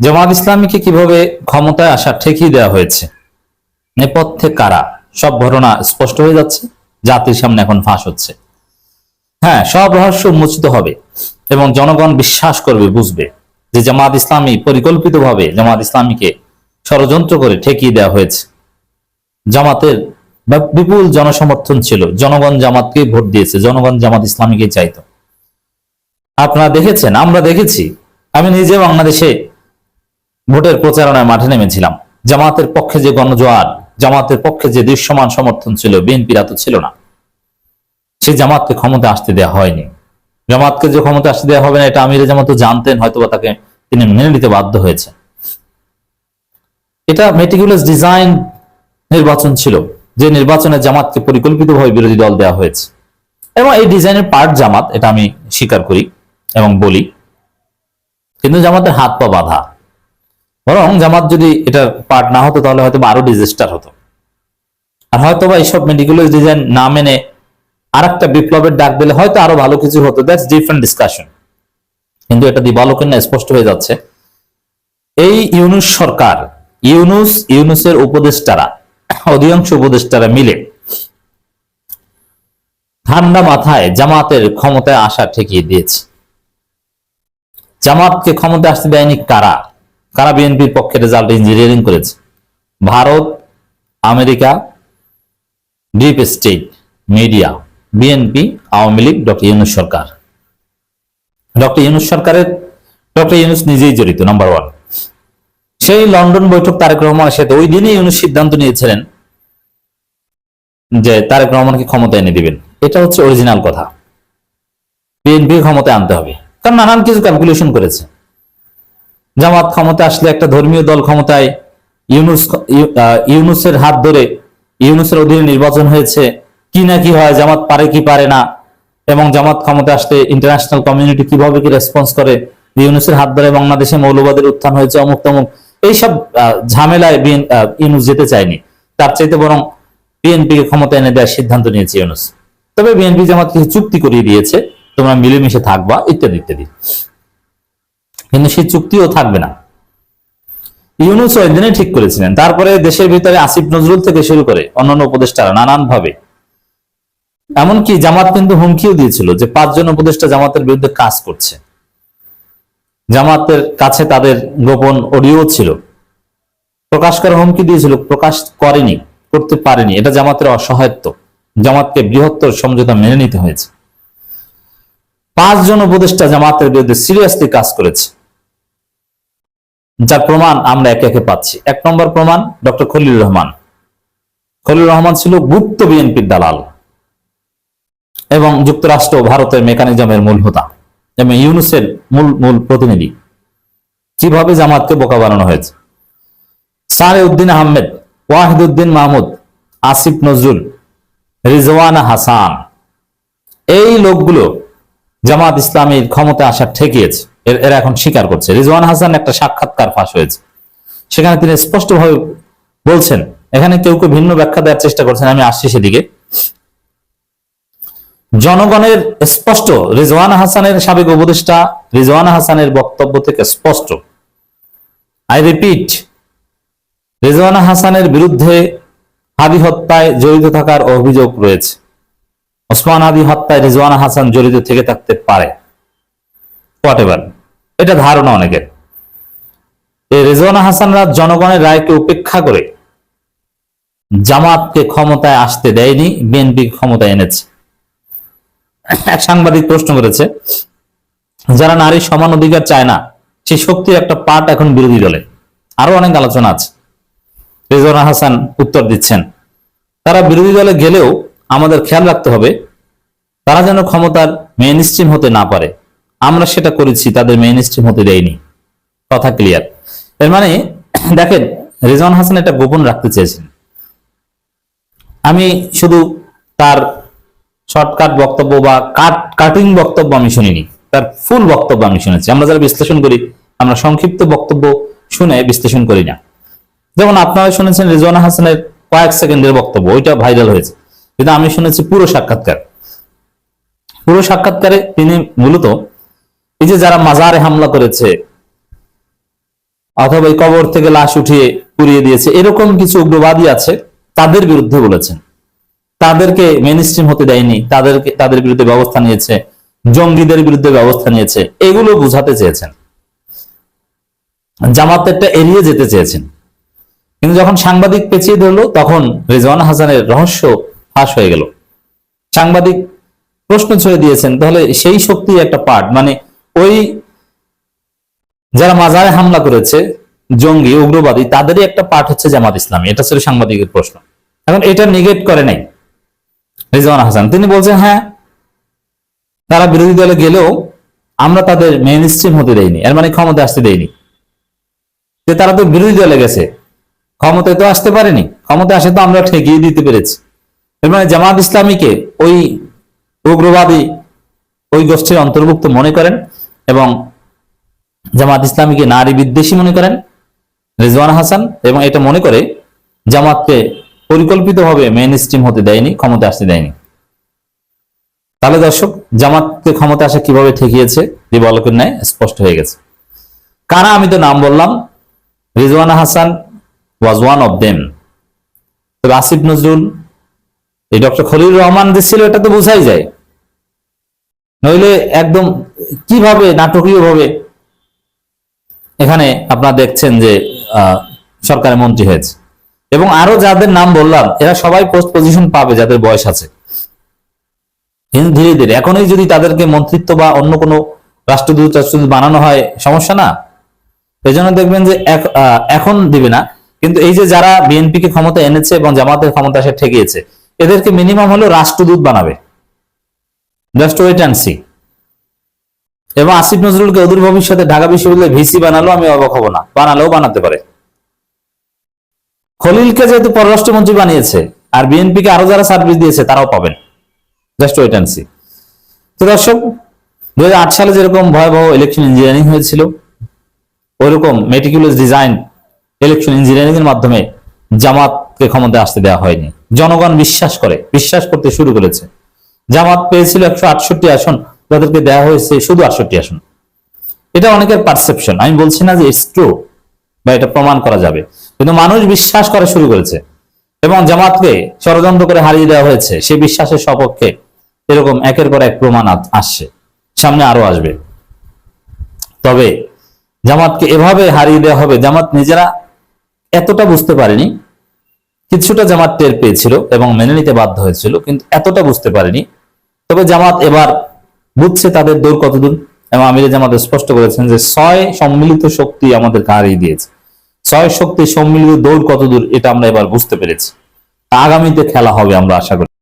জামাত ইসলামীকে কিভাবে ক্ষমতায় আসা ঠেকিয়ে দেওয়া হয়েছে, নেপথ্যে কারা, সব ঘটনা স্পষ্ট হয়ে যাচ্ছে, জাতির সামনে এখন ফাঁস হচ্ছে। হ্যাঁ, সব রহস্য উন্মোচিত হবে এবং জনগণ বিশ্বাস করবে, বুঝবে যে জামাত ইসলামী পরিকল্পিতভাবে জামাত ইসলামীকে ষড়যন্ত্র করে ঠেকিয়ে দেওয়া হয়েছে। জামাতের বিপুল জনসমর্থন ছিল, জনগণ জামাতকে ভোট দিয়েছে, জনগণ জামাত ইসলামীকে চাইতো। আপনারা দেখেছেন, আমরা দেখেছি, আমি নিজে বাংলাদেশে ভোটের প্রচারণায় মাঠে নেমেছিলাম। জামাতের পক্ষে যে গণজোয়ার, জামাতের পক্ষে যে দৃশ্যমান সমর্থন ছিল, বিএনপির এত ছিল না। সেই জামাতকে ক্ষমতা আসতে দেওয়া হয়নি। জামাতকে যে ক্ষমতা আসতে দেওয়া হবে না এটা আমিরে জামাতও জানতেন, হয়তো তাকে তিনি মেনে নিতে বাধ্য হয়েছে। এটা মেটিকুলাস ডিজাইন নির্বাচন ছিল, যে নির্বাচনে জামাতকে পরিকল্পিতভাবে বিরোধী দল দেওয়া হয়েছে এবং এই ডিজাইনের পার্ট জামাত, এটা আমি স্বীকার করি এবং বলি। কিন্তু জামাতের হাত পা বাঁধা। বরং জামাত যদি এটার পার্ট না হতো তাহলে হয়তো আরো ডিজাস্টার হতো। আর হয়তো বা এইসব মেটিকুলাস ডিজাইন না মেনে আর একটা বিপ্লবের ডাক দিলে হয়তো আরো ভালো কিছু হতো, দ্যাটস ডিফারেন্ট ডিসকাশন। কিন্তু এটা দিবালোকের না স্পষ্ট হয়ে যাচ্ছে। এই ইউনূস সরকার, ইউনূসের উপদেষ্টারা, অধিকাংশ উপদেষ্টারা মিলে ঠান্ডা মাথায় জামাতের ক্ষমতায় আসা ঠেকিয়ে দিয়েছে। জামাতকে ক্ষমতায় আসতে দেয়নি কারা? কারা বিএনপির পক্ষে রেজাল্ট ইঞ্জিনিয়ারিং করেছে? Bharat, America, deep state, media, BNP, Awami League, doctor Yunus সরকার। ডক্টর ইউনূস নিজেই জড়িত, নাম্বার ওয়ান। সেই লন্ডন বৈঠক তারেক রহমানের সাথে ওই দিনই ইউনূস সিদ্ধান্ত নিয়েছিলেন যে তারেক রহমানকে ক্ষমতা এনে দিবেন। এটা হচ্ছে অরিজিনাল কথা। বিএনপি ক্ষমতায় আনতে হবে, কারণ নানান কিছু ক্যালকুলেশন করেছে। জামাত ক্ষমতা আসলে একটা ধর্মীয় দল ক্ষমতায়, ইউনূসের হাত ধরে ইউনূসের অধীনে নির্বাচন হয়েছে, কি না কি হয়, জামাত পারে কি পারে না, এবং জামাত ক্ষমতা আসলে ইন্টারন্যাশনাল কমিউনিটি কিভাবে কি রেসপন্স করে, ইউনূসের হাত ধরে বাংলাদেশে মৌলবাদের উত্থান হয়েছে, অমুক তমুক, এইসব ঝামেলায় ইউনূস যেতে চায়নি। তার চাইতে বরং বিএনপি কে ক্ষমতা এনে দেওয়ার সিদ্ধান্ত নিয়েছে ইউনূস। তবে বিএনপি জামাত কিছু চুক্তি করিয়ে দিয়েছে, তোমরা মিলেমিশে থাকবা, ইত্যাদি ইত্যাদি। কিন্তু সেই চুক্তিও থাকবে না। ইউনূস ওই দিনে ঠিক করেছিলেন। তারপরে দেশের ভিতরে আসিফ নজরুল থেকে শুরু করে অন্যান্য উপদেষ্টারা নানান ভাবে, এমনকি জামাত কিন্তু হুমকিও দিয়েছিল যে 5 জন উপদেষ্টা জামাতের বিরুদ্ধে কাজ করছে। জামাতের কাছে তাদের গোপন অডিও ছিল, প্রকাশ করার হুমকি দিয়েছিল, প্রকাশ করেনি, করতে পারেনি। এটা জামাতের অসহায়ত্ব। জামাতকে বৃহত্তর সমঝোতা মেনে নিতে হয়েছে। 5 জন উপদেষ্টা জামাতের বিরুদ্ধে সিরিয়াসলি কাজ করেছে, যার প্রমাণ আমরা একে একে পাচ্ছি। 1 নম্বর প্রমাণ, ডক্টর খলিলুর রহমান। খলিলুর রহমান ছিল গুপ্ত বিএনপির দালাল এবং যুক্তরাষ্ট্র ভারতের মেকানিজমের মূল হোতা এবং ইউনূসের মূল প্রতিনিধি। কিভাবে জামাতকে বোকা বানানো হয়েছে। সারে উদ্দিন আহমেদ, ওয়াহিদুদ্দিন মাহমুদ, আসিফ নজরুল, রিজওয়ানা হাসান, এই লোকগুলো জামাত ইসলামীর ক্ষমতা আসা ঠেকিয়েছে। এরা এখন স্বীকার করছে। রিজওয়ানা হাসান একটা সাক্ষাৎকার ফাঁস হয়েছে, সেখানে তিনি স্পষ্টভাবে বলছেন, এখানে কেউ কেউ ভিন্ন ব্যাখ্যা দেওয়ার চেষ্টা করছেন, আমি আসছি সেদিকে। জনগণের স্পষ্ট, রিজওয়ানা হাসানের সাবেক উপদেষ্টা রিজওয়ানা হাসানের বক্তব্য থেকে স্পষ্ট, আই রিপিট, রিজওয়ানা হাসানের বিরুদ্ধে হাদি হত্যায় জড়িত থাকার অভিযোগ রয়েছে। ওসমান হাদি হত্যায় রিজওয়ানা হাসান জড়িত থেকে থাকতে পারে, হোয়াটএভার, এটা ধারণা অনেকের। এই রিজওয়ানা হাসানরা জনগণের রায়কে উপেক্ষা করে জামাতকে ক্ষমতায় আসতে দেয়নি, বিএনপি ক্ষমতায় এনেছে। এক সাংবাদিক প্রশ্ন করেছে, যারা নারী সমান অধিকার চায় না, সেই শক্তির একটা পার্ট এখন বিরোধী দলে। আরো অনেক আলোচনা আছে। রিজওয়ানা হাসান উত্তর দিচ্ছেন, তারা বিরোধী দলে গেলেও আমাদের খেয়াল রাখতে হবে তারা যেন ক্ষমতার মেইন স্ট্রিম হতে না পারে। আমরা সেটা করেছি, তাদের মেইন স্ট্রিম হতে দেয়নি। কথা ক্লিয়ার। এর মানে দেখেন, রিজওয়ানা হাসান এটা গোপন রাখতে চেয়েছেন। আমি শুধু তার শর্টকাট বক্তব্য বা কাটিং বক্তব্য আমি শুনিনি, তার ফুল বক্তব্য আমি শুনেছি। আমরা যারা বিশ্লেষণ করি, আমরা সংক্ষিপ্ত বক্তব্য শুনে বিশ্লেষণ করি না। যেমন আপনারা শুনেছেন রিজওয়ানা হাসানের কয়েক সেকেন্ডের বক্তব্য, ওইটা ভাইরাল হয়েছে, কিন্তু আমি শুনেছি পুরো সাক্ষাৎকার। পুরো সাক্ষাৎকারে তিনি মূলত এই যে যারা মাজারে হামলা করেছে, অথবা এই কবর থেকে লাশ উঠিয়ে পুড়িয়ে দিয়েছে, এরকম কিছু উগ্রবাদী আছে, তাদের বিরুদ্ধে বলেছেন। তাদেরকে মেইন স্ট্রিম হতে দেয়নি, তাদের বিরুদ্ধে ব্যবস্থা নিয়েছে, জঙ্গিদের বিরুদ্ধে ব্যবস্থা নিয়েছে, এগুলো বুঝাতে চেয়েছেন, জামাতেরটা এড়িয়ে যেতে চেয়েছেন। কিন্তু যখন সাংবাদিক পেঁচিয়ে ধরলো, তখন রেজওয়ানা হাসানের রহস্য ফাঁস হয়ে গেল। সাংবাদিক প্রশ্ন ছুড়ে দিয়েছেন, তাহলে সেই শক্তি একটা পার্ট, মানে ওই যারা মাজারে হামলা করেছে জঙ্গি উগ্রবাদী, তাদেরই একটা পার্ট হচ্ছে জামাত ইসলামী। এটা ছিল সাংবাদিকের প্রশ্ন। এখন এটা নেগেট করে নাই রিজওয়ানা হাসান, তিনি বলছেন হ্যাঁ, তারা বিরোধী দলে গেলেও আমরা তাদের মেইন স্ট্রিম হতে দেইনি, এর মানে ক্ষমতা আসতে দেইনি। যে তারা তো বিরোধী দলে গেছে, ক্ষমতায় তো আসতে পারেনি, ক্ষমতা আসে তো আমরা ঠেকিয়ে দিতে পেরেছি। এর মানে জামাত ইসলামীকে ওই উগ্রবাদী ওই গোষ্ঠীর অন্তর্ভুক্ত মনে করেন এবং জামাত ইসলামীকে নারী বিদ্বেষী মনে করেন রিজওয়ানা হাসান, এবং এটা মনে করে জামাতকে পরিকল্পিতভাবে মেইন স্ট্রিম হতে দেয়নি, ক্ষমতা আসতে দেয়নি। তাহলে দর্শক, জামাতকে ক্ষমতা আসা কিভাবে ঠেকিয়েছে দিবালকের ন্যায় স্পষ্ট হয়ে গেছে। কারা, আমি তো নাম বললাম, Rizwana Hasan was one of them. তবে আসিফ নজরুল, এই ডক্টর খলিল রহমান যে ছিল, এটা তো বোঝাই যায়, নইলে একদম কিভাবে নাটকীয় ভাবে এখানে আপনারা দেখছেন যে সরকারের মন্ত্রী হয়েছে। এবং আরো যাদের নাম বললাম, এরা সবাই পোস্ট পজিশন পাবে যাদের বয়স আছে। কিন্তু ধীরে ধীরে এখনই যদি তাদেরকে মন্ত্রিত্ব বা অন্য কোনো রাষ্ট্রদূত বানানো হয়, সমস্যা না। এই জন্য দেখবেন যে এখন দিবে না, কিন্তু এই যে যারা বিএনপি কে ক্ষমতা এনেছে এবং জামাতের ক্ষমতা এসে ঠেকিয়েছে, এদেরকে মিনিমাম হলো রাষ্ট্রদূত বানাবে। Just wait and see. এবং আসিফ নজরুলকে অদূর ভবিষ্যতে ঢাকা বিশ্ববিদ্যালয়ে ভিসি বানালো আমি অবাক হব না, বানালেও বানাতে পারে। খলিলকে যেহেতু পররাষ্ট্রমন্ত্রী বানিয়েছে, আর বিএনপি কে আরো যারা সার্ভিস দিয়েছে তারাও পাবেন। Just wait and see. তো দর্শক, 2008 সালে যেরকম ভয়াবহ ইলেকশন ইঞ্জিনিয়ারিং হয়েছিল, ওইরকম মেটিকুলাস ডিজাইন ইলেকশন ইঞ্জিনিয়ারিং এর মাধ্যমে জামাতকে ক্ষমতায় আসতে দেওয়া হয়নি। জনগণ বিশ্বাস করতে শুরু করেছে। জামাত পেয়েছিল 168 আসন, যাদেরকে দেওয়া হয়েছে শুধু 68 আসন। এটা অনেকের পারসেপশন, আমি বলছি না যে ইটস ট্রু বা এটা প্রমাণ করা যাবে, কিন্তু মানুষ বিশ্বাস করা শুরু করেছে এবং জামাতকে ষড়যন্ত্র করে হারিয়ে দেওয়া হয়েছে। সেই বিশ্বাসের সপক্ষে এরকম একের পর এক প্রমাণ আসছে, সামনে আরো আসবে। তবে জামাতকে এভাবে হারিয়ে দেওয়া হবে, জামাত নিজেরা এতটা বুঝতে পারেনি। কিছুটা জামাত টের পেয়েছিল এবং মেনে নিতে বাধ্য হয়েছিল, কিন্তু এতটা বুঝতে পারেনি। তবে জামাত এবার বুঝছে তাদের দৌড় কতদূর, এবং আমির জামাত স্পষ্ট করেছেন যে 6 সম্মিলিত শক্তি আমাদেরকে হারিয়ে দিয়েছে। 6 শক্তি সম্মিলিত দৌড় কতদূর, এটা আমরা এবার বুঝতে পেরেছি। আগামীতে খেলা হবে আমরা আশা করি।